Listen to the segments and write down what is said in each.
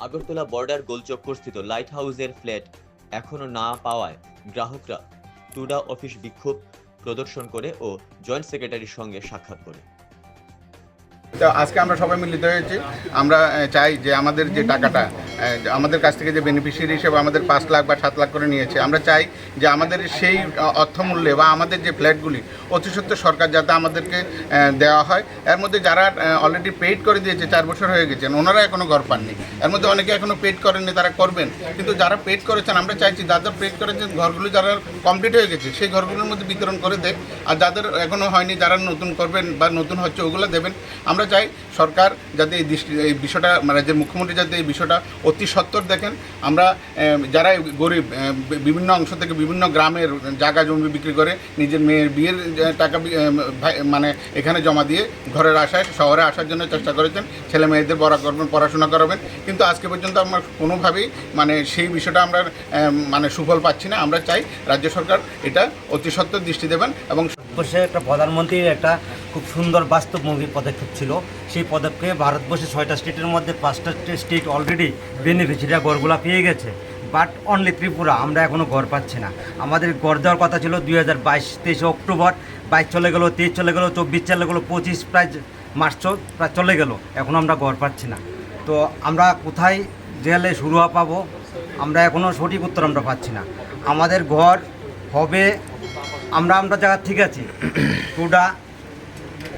Agartala border গোলচক্করস্থিত light হাউসের flat এখনো না পাওয়ায় গ্রাহকরা টুডা অফিস বিক্ষোভ প্রদর্শন করে ও জয়েন্ট সেক্রেটারির সঙ্গে সাক্ষাৎ করে। তো আজকে আমরা সবাই মিলিত হয়েছি। আমরা চাই যে আমাদের যে টাকাটা আমাদের কাছ থেকে যে বেনিফিশিয়ারি হিসেবে আমাদের 5 লাখ বা 7 লাখ করে নিয়েছে, আমরা চাই যে আমাদের সেই অর্থমূল্যে বা আমাদের যে ফ্ল্যাটগুলি অতি সত্ত্বর সরকার যাতে আমাদেরকে দেওয়া হয়। এর মধ্যে যারা অলরেডি পেইড করে দিয়েছে 4 বছর হয়ে গেছেন, ওনারা এখনও ঘর পাননি। এর মধ্যে অনেকে এখনও পেইড করেননি, তারা করবেন। কিন্তু যারা পেইড করেছেন আমরা চাইছি যাদের পেইড করেছেন ঘরগুলো যারা কমপ্লিট হয়ে গেছে সেই ঘরগুলোর মধ্যে বিতরণ করে দেয়, আর যাদের এখনও হয়নি যারা নতুন করবেন বা নতুন হচ্ছে ওগুলো দেবেন। আমরা চাই সরকার যাতে এই বিষয়টা রাজ্যের মুখ্যমন্ত্রী যাতে এই বিষয়টা অতি সত্বর দেখেন। আমরা যারা গরিব বিভিন্ন অংশ থেকে বিভিন্ন গ্রামের জায়গা জমি বিক্রি করে নিজের মেয়ের বিয়ের টাকা মানে এখানে জমা দিয়ে ঘরের আশায় শহরে আসার জন্য চেষ্টা করেছেন, ছেলে মেয়েদের বড় করবেন, পড়াশোনা করাবেন, কিন্তু আজকে পর্যন্ত আমরা কোনোভাবেই সেই বিষয়টা আমরা সুফল পাচ্ছি না। আমরা চাই রাজ্য সরকার এটা অতি সত্বর দৃষ্টি দেবেন। এবং ভারতবর্ষে একটা প্রধানমন্ত্রীর একটা খুব সুন্দর বাস্তবমুখী পদক্ষেপ ছিল। সেই পদক্ষেপে ভারতবর্ষে 6টা স্টেটের মধ্যে 5টা স্টেট অলরেডি বেনিফিশিয়ারি ঘরগুলো পেয়ে গেছে, বাট অনলি ত্রিপুরা আমরা এখনও ঘর পাচ্ছি না। আমাদের ঘর দেওয়ার কথা ছিল 2022-23 অক্টোবর, 22 চলে গেলো, 23 চলে গেলো, 24 চলে গেলো, 25 প্রায় মার্চ প্রায় চলে গেল, এখনও আমরা ঘর পাচ্ছি না। তো আমরা কোথায় গেলে শুরু পাবো আমরা এখনও সঠিক উত্তর আমরা পাচ্ছি না। আমাদের ঘর হবে আমরা জায়গা ঠিক আছি, টুডা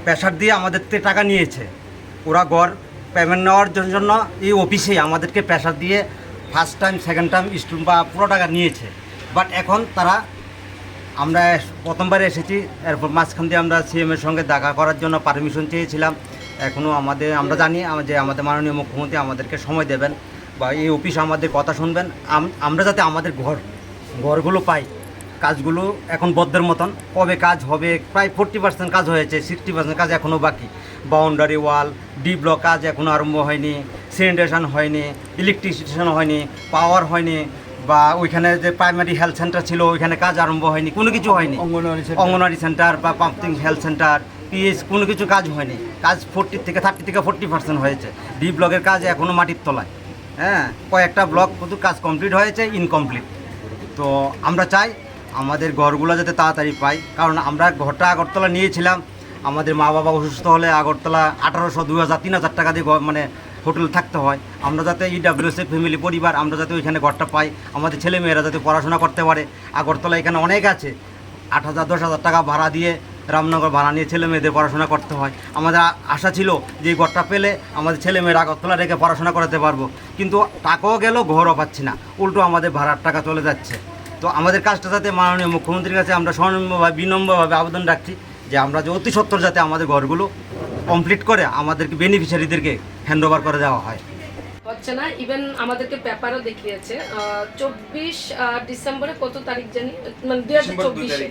প্রেশার দিয়ে আমাদের থেকে টাকা নিয়েছে, ওরা ঘর পেমেন্ট নেওয়ার জন্য এই অফিসেই আমাদেরকে প্রেশার দিয়ে first time second time student বা পুরো টাকা নিয়েছে। বাট এখন তারা আমরা প্রথমবার এসেছি, এরপর মাঝখান দিয়ে আমরা সিএমের সঙ্গে দেখা করার জন্য পারমিশন চেয়েছিলাম। এখনও আমরা জানি যে আমাদের মাননীয় মুখ্যমন্ত্রী আমাদেরকে সময় দেবেন বা এই অফিস আমাদের কথা শুনবেন, আমরা যাতে আমাদের ঘরগুলো পাই। কাজগুলো এখন বদ্ধের মতন, কবে কাজ হবে প্রায় 40% কাজ হয়েছে, 60% কাজ এখনও বাকি। বাউন্ডারি ওয়াল, ডি ব্লক কাজ এখনও আরম্ভ হয়নি, স্যানিটেশন হয়নি, ইলেকট্রিসিটি হয়নি, পাওয়ার হয়নি, বা ওইখানে যে প্রাইমারি হেলথ সেন্টার ছিল ওইখানে কাজ আরম্ভ হয়নি, কোনো কিছু হয়নি। অঙ্গনওয়াড়ি সেন্টার বা পাম্পিং হেলথ সেন্টার, পিএইচ কোনো কিছু কাজ হয়নি। কাজ 30 থেকে 40% হয়েছে। ডি ব্লকের কাজ এখনও মাটির তলায়। হ্যাঁ, কয়েকটা ব্লক শুধু কাজ কমপ্লিট হয়েছে, ইনকমপ্লিট। তো আমরা চাই আমাদের ঘরগুলো যাতে তাড়াতাড়ি পাই, কারণ আমরা ঘরটা আগরতলা নিয়েছিলাম। আমাদের মা বাবা অসুস্থ হলে আগরতলা 1800, 2000, 3000 টাকা দিয়ে হোটেল থাকতে হয়। আমরা যাতে ইডাব্লিউএস ফ্যামিলি পরিবার আমরা যাতে ওইখানে ঘরটা পাই, আমাদের ছেলে মেয়েরা যাতে পড়াশোনা করতে পারে। আগরতলা এখানে অনেক আছে, 8000, 10,000 টাকা ভাড়া দিয়ে রামনগর ভাড়া নিয়ে ছেলে মেয়েদের পড়াশোনা করতে হয়। আমাদের আশা ছিল যে এই ঘরটা পেলে আমাদের ছেলে মেয়েরা আগরতলা রেখে পড়াশোনা করাতে পারবো, কিন্তু টাকাও গেল, ঘরও পাচ্ছি না, উল্টো আমাদের ভাড়ার টাকা চলে যাচ্ছে। তো আমাদের কাজটা যাতে মাননীয় মুখ্যমন্ত্রীর কাছে আমরা বিনম্রভাবে আবেদন রাখছি যে আমরা যে অতি সত্বর যাতে আমাদের ঘরগুলো কমপ্লিট করে আমাদেরকে বেনিফিশিয়ারিদেরকে হ্যান্ড ওভার করে দেওয়া হয়। হচ্ছে না, ইভেন আমাদেরকে পেপারও দেখিয়েছে 24 ডিসেম্বরে, কত তারিখ জানি, 2024-এ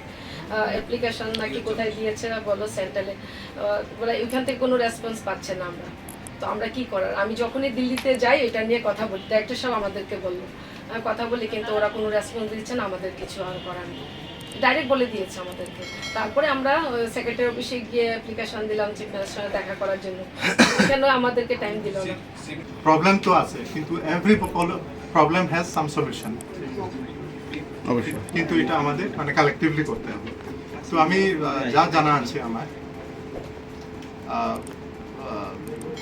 অ্যাপ্লিকেশন নাকি কোথায় দিয়েছে বলো সেন্ট্রালে, বলে ওইখান থেকে কোনো রেসপন্স পাচ্ছে না আমরা। তো আমরা কি করার, আমি যখনই দিল্লিতে যাই এটা নিয়ে কথা বলি, ডাইরেক্টর সাহেব আমাদেরকে বললো, আমি কথা বলি, কিন্তু ওরা কোনো রেসপন্স দিচ্ছে না, আমাদের কিছু আর করার নেই, ডাইরেক্ট বলে দিয়েছে আমাদেরকে। তারপরে আমরা সেক্রেটারি অফিসে গিয়ে অ্যাপ্লিকেশন দিলাম চিফ মিনিস্টারের সঙ্গে দেখা করার জন্য, কেন আমাদেরকে টাইম দিল না। প্রবলেম তো আছে, কিন্তু every problem has some solution, অবশ্যই, কিন্তু এটা আমাদের কালেক্টিভলি করতে হবে। তো আমি যা জানা আছে আমার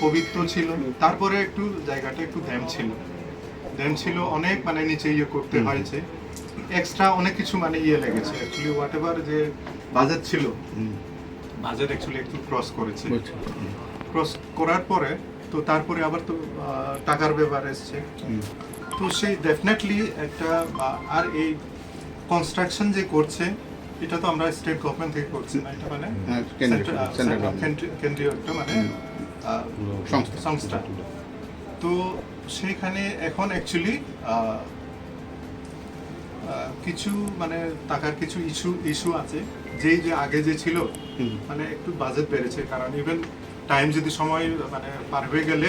পবিত্র ছিল, তারপরে একটু জায়গাটা একটু ড্যাম ছিল অনেক, নিচে ইয়ে করতে হয়েছে, এক্সট্রা অনেক কিছু লেগেছে। অ্যাকচুয়ালি হোয়াট এভার যে বাজেট ছিল, বাজেট অ্যাকচুয়ালি একটু ক্রস করেছে। ক্রস করার পরে তো তারপরে আবার তো টাকার ব্যাপার এসছে, তো সেই ডেফিনেটলি একটা, আর এই কনস্ট্রাকশন যে করছে এটা তো আমরা স্টেট গভর্নমেন্ট থেকে করছি না, এটা কেন্দ্রীয় একটা সংস্থা। তো সেইখানে এখন অ্যাকচুয়ালি কিছু টাকার কিছু ইস্যু আছে, যে আগে যে ছিল একটু বাজেট বেড়েছে, কারণ ইভেন টাইম যদি সময় পার হয়ে গেলে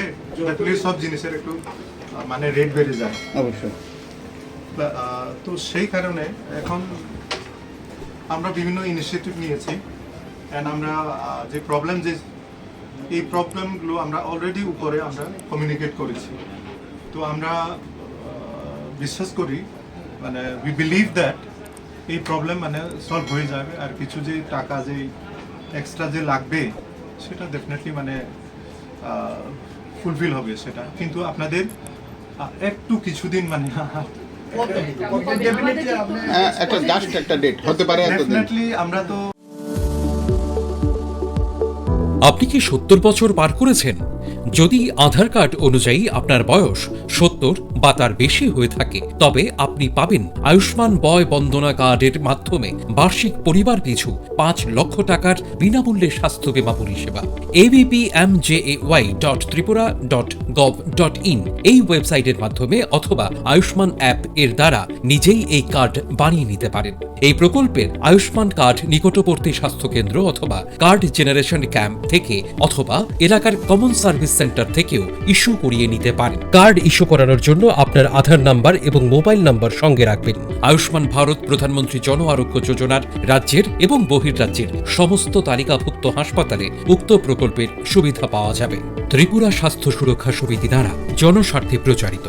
সব জিনিসের একটু রেট বেড়ে যায় অবশ্যই। তো সেই কারণে এখন আমরা বিভিন্ন ইনিশিয়েটিভ নিয়েছি, অ্যান্ড আমরা যে এই প্রবলেমগুলো আমরা অলরেডি উপরে আমরা কমিউনিকেট করেছি। তো তো আমরা বিশ্বাস করি, মানে উই বিলিভ দ্যাট এই প্রবলেম মানে সলভ হয়ে যাবে, আর কিছু যে টাকা যে এক্সট্রা যে লাগবে সেটা ডেফিনেটলি মানে ফুলফিল হবে সেটা, কিন্তু আপনাদের একটু কিছুদিন মানে একটা জাস্ট একটা ডেট হতে পারে এতদিন। ডেফিনেটলি আমরা তো। আপনি কি 70 বছর পার করেছেন? যদি আধার কার্ড অনুযায়ী আপনার বয়স 70 বা তার বেশি হয়ে থাকে, তবে আপনি পাবেন আয়ুষ্মান বয় বন্দনা কার্ডের মাধ্যমে বার্ষিক পরিবার পিছু 5 লক্ষ টাকার বিনামূল্যে স্বাস্থ্য বীমা পরিষেবা। abpmjay.tripura.gov.in এই ওয়েবসাইটের মাধ্যমে অথবা আয়ুষ্মান অ্যাপ এর দ্বারা নিজেই এই কার্ড বানিয়ে নিতে পারেন। এই প্রকল্পের আয়ুষ্মান কার্ড নিকটবর্তী স্বাস্থ্যকেন্দ্র অথবা কার্ড জেনারেশন ক্যাম্প থেকে অথবা এলাকার কমন সার্ভিস সেন্টার থেকেও ইস্যু করিয়ে নিতে পারেন। কার্ড ইস্যু করানোর জন্য আপনার আধার নাম্বার এবং মোবাইল নাম্বার সঙ্গে রাখবেন। আয়ুষ্মান ভারত প্রধানমন্ত্রী জন আরোগ্য যোজনার রাজ্যের এবং বহির্রাজ্যের সমস্ত তালিকাভুক্ত হাসপাতালে উক্ত প্রকল্পের সুবিধা পাওয়া যাবে। ত্রিপুরা স্বাস্থ্য সুরক্ষা সমিতি দ্বারা জনস্বার্থে প্রচারিত।